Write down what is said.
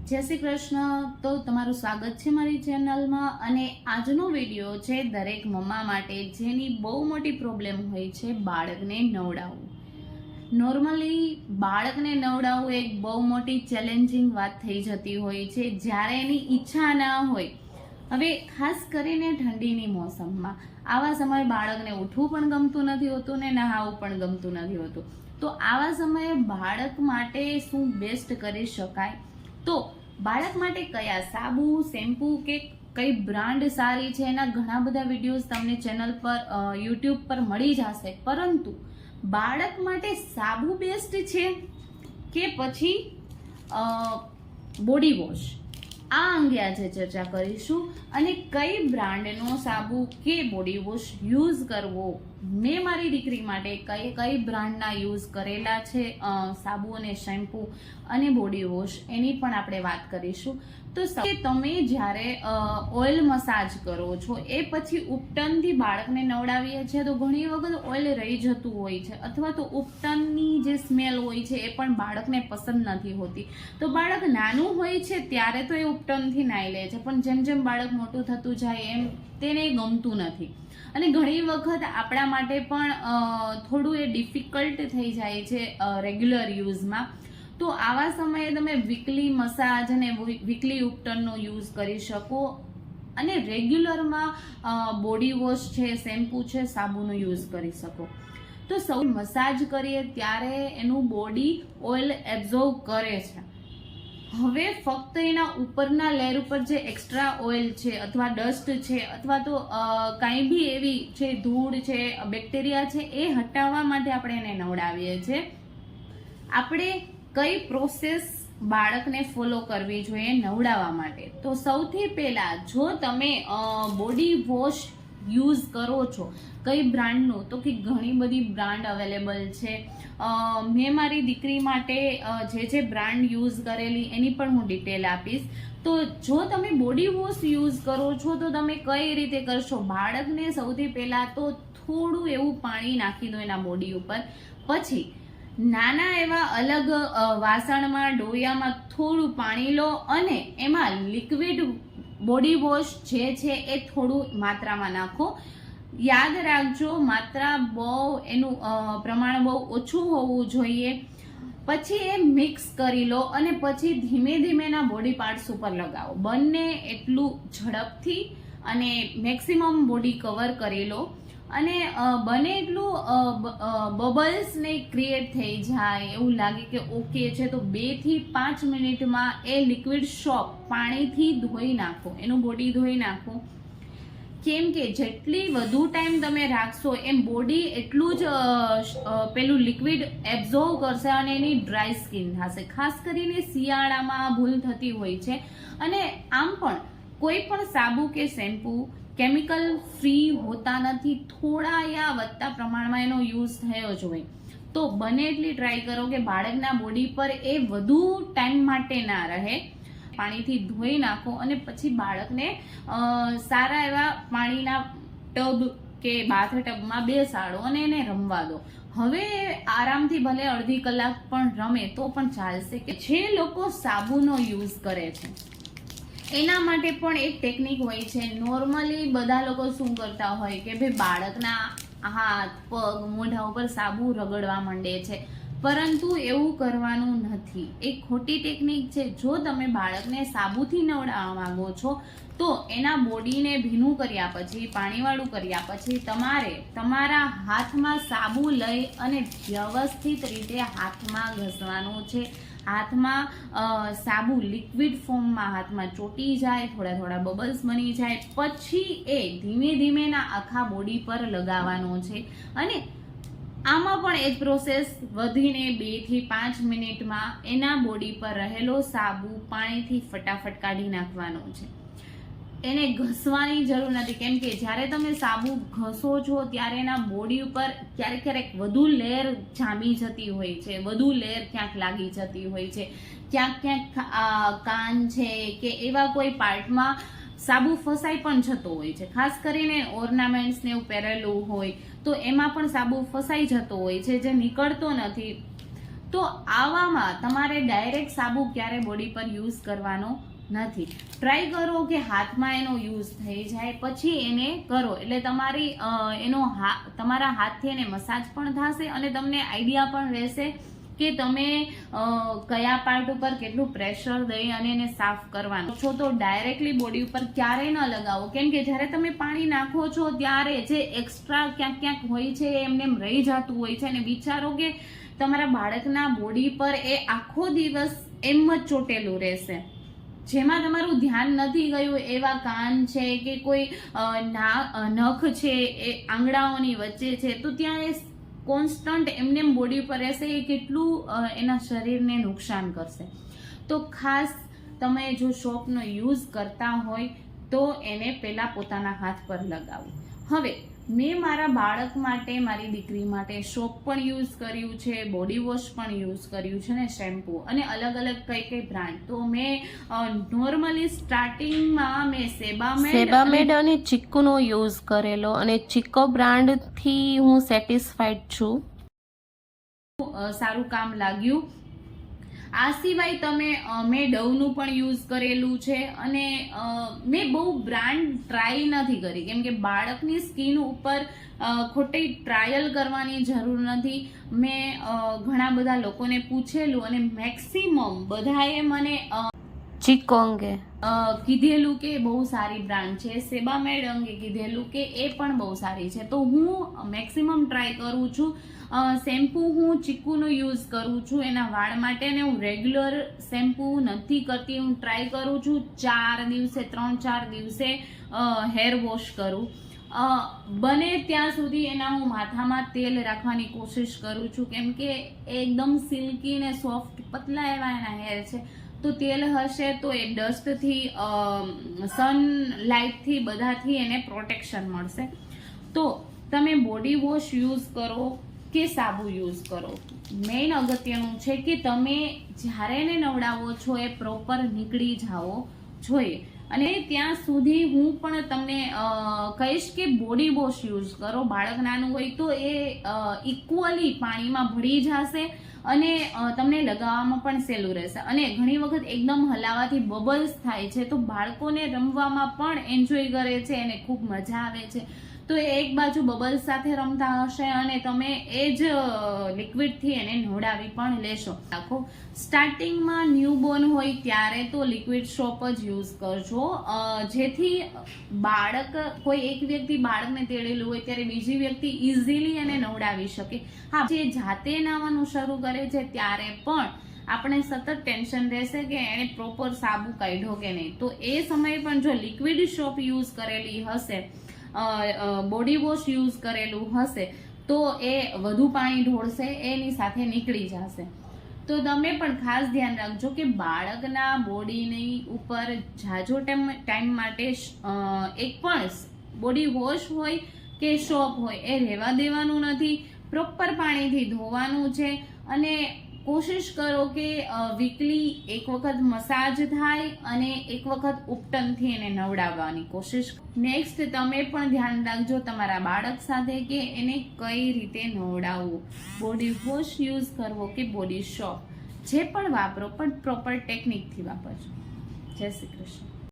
જય શ્રી કૃષ્ણ. તો તમારું સ્વાગત છે મારી ચેનલમાં. અને આજનો વિડીયો છે દરેક મમ્મા માટે જેની બહુ મોટી પ્રોબ્લેમ હોય છે બાળકને નવડાવવું. નોર્મલી બાળકને નવડાવવું એક બહુ મોટી ચેલેન્જિંગ વાત થઈ જતી હોય છે જ્યારે એની ઈચ્છા ના હોય. હવે ખાસ કરીને ઠંડીની મોસમમાં આવા સમયે બાળકને ઉઠવું પણ ગમતું નથી હોતું ને નહાવું પણ ગમતું નથી હોતું. તો આવા સમયે બાળક માટે શું બેસ્ટ કરી શકાય? તો બાળક માટે કયા સાબુ, શેમ્પૂ કે કઈ બ્રાન્ડ સારી છે એના ઘણા બધા વિડીયોઝ તમને ચેનલ પર યુટ્યુબ પર મળી જશે. પરંતુ બાળક માટે સાબુ બેસ્ટ છે કે પછી બોડી વોશ, આ અંગે આજે ચર્ચા કરીશું. અને કઈ બ્રાન્ડનો સાબુ કે બોડી વોશ યુઝ કરવો, મેં મારી દીકરી માટે કઈ બ્રાન્ડના યુઝ કરેલા છે સાબુ અને શેમ્પૂ અને બોડી વોશ, એની પણ આપણે વાત કરીશું. તો તમે જ્યારે ઓઇલ મસાજ કરો છો એ પછી ઉપટનથી બાળકને નવડાવીએ છીએ તો ઘણી વખત ઓઇલ રહી જતું હોય છે, અથવા તો ઉપટનની જે સ્મેલ હોય છે એ પણ બાળકને પસંદ નથી હોતી. તો બાળક નાનું હોય છે ત્યારે તો એ ઉપટનથી નાઈ લે છે, પણ જેમ જેમ બાળક મોટું થતું જાય એમ તેને ગમતું નથી. અને ઘણી વખત આપણા માટે પણ થોડું એ ડિફિકલ્ટ થઈ જાય છે રેગ્યુલર યુઝમાં. તો આવા સમયે તમે વીકલી મસાજ અને વીકલી ઉપટનનો યુઝ કરી શકો અને રેગ્યુલરમાં બોડી વોશ છે, શેમ્પૂ છે, સાબુનો યુઝ કરી શકો. તો સૌ મસાજ કરીએ ત્યારે એનું બોડી ઓઇલ એબ્ઝોર્વ કરે છે. હવે ફક્ત એના ઉપરના લેયર ઉપર જે એક્સ્ટ્રા ઓઇલ છે અથવા ડસ્ટ છે અથવા તો કાંઈ બી એવી છે ધૂળ છે, બેક્ટેરિયા છે, એ હટાવવા માટે આપણે એને નવડાવીએ છીએ. આપણે કઈ પ્રોસેસ બાળકને ફોલો કરવી જોઈએ નવડાવવા માટે? તો સૌથી પહેલા જો તમે બોડી વોશ યુઝ કરો છો કઈ બ્રાન્ડનું, તો કે ઘણી બધી બ્રાન્ડ અવેલેબલ છે. મેં મારી દીકરી માટે જે બ્રાન્ડ યુઝ કરેલી એની પણ હું ડિટેલ આપીશ. તો જો તમે બોડી વોશ યુઝ કરો છો તો તમે કઈ રીતે કરશો? બાળકને સૌથી પહેલાં તો થોડું એવું પાણી નાખી દો એના બોડી ઉપર. પછી નાના એવા અલગ વાસણમાં, ડોયામાં થોડું પાણી લો અને એમાં લિક્વિડ બોડી વોશ જે છે એ થોડું માત્રામાં નાખો. યાદ રાખજો માત્રા એનું પ્રમાણ બહુ ઓછું હોવું જોઈએ. પછી એ મિક્સ કરી લો અને પછી ધીમે ધીમે એના બોડી પાર્ટ્સ ઉપર લગાવો. બંને એટલું ઝડપથી અને મેક્સિમમ બોડી કવર કરી લો અને બને એટલું બબલ્સ ને ક્રિએટ થઈ જાય એવું લાગે કે ઓકે છે તો 2 થી 5 મિનિટમાં એ લિક્વિડ સોપ પાણીથી ધોઈ નાખો, એનું બોડી ધોઈ નાખો. કેમ કે જેટલી વધુ ટાઈમ તમે રાખશો એમ બોડી એટલું જ પેલું લિક્વિડ એબ્ઝોર્વ કરશે અને એની ડ્રાય સ્કિન થશે. ખાસ કરીને શિયાળામાં ભૂલ થતી હોય છે. અને આમ પણ કોઈ પણ સાબુ કે શેમ્પૂ કેમિકલ ફ્રી હોતા નથી. થોડા યા વધતા પ્રમાણમાં એનો યુઝ થયો જ હોય. તો બને એટલી ટ્રાય કરો કે બાળકના બોડી પર એ વધુ ટાઈમ માટે ના રહે. પાણીથી ધોઈ નાખો અને પછી બાળકને સારા એવા પાણીના ટબ કે બાથ ટબમાં બેસાડો અને એને રમવા દો. હવે આરામથી ભલે અડધી કલાક પણ રમે તો પણ ચાલશે. કે જે લોકો સાબુનો યુઝ કરે છે એના માટે પણ એક ટેકનિક હોય છે. નોર્મલી બધા લોકો શું કરતા હોય કે ભાઈ બાળકના હાથ, પગ, મોઢા ઉપર સાબુ રગડવા માંડે છે, પરંતુ એવું કરવાનું નથી. એક ખોટી ટેકનિક છે. જો તમે બાળકને સાબુથી નવડાવવા માંગો છો તો એના બોડીને ભીનું કર્યા પછી, પાણીવાળું કર્યા પછી તમારે તમારા હાથમાં સાબુ લઈ અને વ્યવસ્થિત રીતે હાથમાં ઘસવાનું છે. હાથમાં સાબુ લિક્વિડ ફોર્મમાં હાથમાં ચોટી જાય, થોડા થોડા બબલ્સ બની જાય, પછી એ ધીમે ધીમેના આખા બોડી પર લગાવવાનો છે. અને આમાં પણ એ જ પ્રોસેસ વધીને 2 થી 5 મિનિટમાં એના બોડી પર રહેલો સાબુ પાણીથી ફટાફટ કાઢી નાખવાનો છે. એને ઘસવાની જરૂર નથી. કેમ કે જ્યારે તમે સાબુ ઘસો છો ત્યારે એના બોડી ઉપર ક્યારેક ક્યારેક વધુ લેયર જામી જતી હોય છે, વધુ લેયર ક્યાંક લાગી જતી હોય છે, ક્યાંક કાન છે કે એવા કોઈ પાર્ટમાં સાબુ ફસાઈ પણ જતો હોય છે. ખાસ કરીને ઓર્નામેન્ટ્સ ને એવું પહેરેલું હોય તો એમાં પણ સાબુ ફસાઈ જતો હોય છે જે નીકળતો નથી. તો આવામાં તમારે ડાયરેક્ટ સાબુ ક્યારે બોડી પર યુઝ કરવાનો નથી. ટ્રાય કરો કે હાથમાં એનો યુઝ થઈ જાય પછી એને કરો, એટલે તમારા હાથથી એને મસાજ પણ થશે અને તમને આઈડિયા પણ રહેશે કે તમે કયા પાર્ટ ઉપર કેટલું પ્રેશર દઈ અને એને સાફ કરવાનું છો. તો ડાયરેક્ટલી બોડી ઉપર ક્યારેય ન લગાવો, કેમ કે જ્યારે તમે પાણી નાખો છો ત્યારે જે એક્સ્ટ્રા ક્યાંક ક્યાંક હોય છે એમને એમ રહી જતું હોય છે અને વિચારો કે તમારા બાળકના બોડી પર એ આખો દિવસ એમ જ ચોટેલું રહેશે, જેમાં તમારું ધ્યાન નથી ગયું. એવા કાન છે કે કોઈ નખ છે એ આંગળાઓની વચ્ચે છે તો ત્યાં એ કોન્સ્ટન્ટ એમને બોડી પર રહેશે, એ કેટલું એના શરીરને નુકસાન કરશે. તો ખાસ તમે જો સોપનો યુઝ કરતા હોય તો એને પહેલા પોતાના હાથ પર લગાવો. હવે મેં મારા બાળક માટે, મારી દીકરી માટે સોપ પણ યુઝ કર્યું છે, બોડી વોશ પણ યુઝ કર્યું છે ને શેમ્પૂ, અને અલગ અલગ કઈ બ્રાન્ડ. તો મેં નોર્મલી સ્ટાર્ટિંગમાં મેં સેબામેડ અને ચીકુનો યુઝ કરેલો અને ચીકો બ્રાન્ડથી હું સેટિસ્ફાઈડ છું. સારું કામ લાગ્યું. આ સિવાય મેં ડવનું પણ યુઝ કરેલું છે અને મેં બહુ બ્રાન્ડ ટ્રાય નથી કરી, કેમ કે બાળકની સ્કિન ઉપર ખોટી ટ્રાયલ કરવાની જરૂર નથી. મેં ઘણા બધા લોકોને પૂછેલું અને મેક્સિમમ બધાએ મને ચીકો અંગે કીધેલું કે બહુ સારી બ્રાન્ડ છે. સેબામેડ અંગે કીધેલું કે એ પણ બહુ સારી છે. તો હું મેક્સિમમ ટ્રાય કરું છું. શેમ્પૂ હું ચીકુનો યુઝ કરું છું એના વાળ માટે, ને હું રેગ્યુલર શેમ્પૂ નથી કરતી. હું ટ્રાય કરું છું 3-4 દિવસે હેર વોશ કરું. બને ત્યાં સુધી એના હું માથામાં તેલ રાખવાની કોશિશ કરું છું, કેમ કે એકદમ સિલ્કી ને સોફ્ટ પતલા એવા એના હેર છે. તો તેલ હશે તો એ ડસ્ટથી, સનલાઇટથી બધાથી એને પ્રોટેક્શન મળશે. તો તમે બોડી વોશ યુઝ કરો કે સાબુ યુઝ કરો, મેઇન અગત્યનું છે કે તમે જ્યારે એને નવડાવો છો એ પ્રોપર નીકળી જાઓ જોઈએ. અને ત્યાં સુધી હું પણ તમને કહીશ કે બોડી વોશ યુઝ કરો. બાળક નાનું હોય તો એ ઇક્વલી પાણીમાં ભળી જશે અને તમને લગાવવામાં પણ સહેલું રહેશે. અને ઘણી વખત એકદમ હલાવાથી બબલ્સ થાય છે તો બાળકોને રમવામાં પણ એન્જોય કરે છે અને ખૂબ મજા આવે છે. તો એક બાજુ બબલ્સ સાથે રમતા હશે અને તમે એ જ લિક્વિડથી એને નવડાવી પણ લેશો. આખો સ્ટાર્ટિંગમાં ન્યૂબોર્ન હોય ત્યારે તો લિક્વિડ સોપ જ યુઝ કરજો, જેથી કોઈ એક વ્યક્તિ બાળકને તેડેલું હોય ત્યારે બીજી વ્યક્તિ ઇઝીલી એને નવડાવી શકે. હા, જે જાતે નાવાનું શરૂ કરે છે ત્યારે પણ આપણે સતત ટેન્શન રહેશે કે એને પ્રોપર સાબુ કાઢ્યો કે નહીં. તો એ સમયે પણ જો લિક્વિડ સોપ યુઝ કરેલી હશે, બોડી વોશ યુઝ કરેલું હશે તો એ વધુ પાણી ઢોળશે, એની સાથે નીકળી જશે. તો તમે પણ ખાસ ધ્યાન રાખજો કે બાળકના બોડીની ઉપર ઝાઝો ટાઈમ માટે એક પણ બોડી વોશ હોય કે સોપ હોય એ રહેવા દેવાનું નથી. પ્રોપર પાણીથી ધોવાનું છે અને કોશિશ કરો કે વીકલી એક વખત મસાજ થાય અને એક વખત ઉપટનથી એને નવડાવવાની કોશિશ. નેક્સ્ટ તમે પણ ધ્યાન રાખજો તમારા બાળક સાથે કે એને કઈ રીતે નવડાવવું. બોડી વોશ યુઝ કરવો કે બોડી સોપ, જે પણ વાપરો પણ પ્રોપર ટેકનિકથી વાપરજો. જય શ્રી કૃષ્ણ.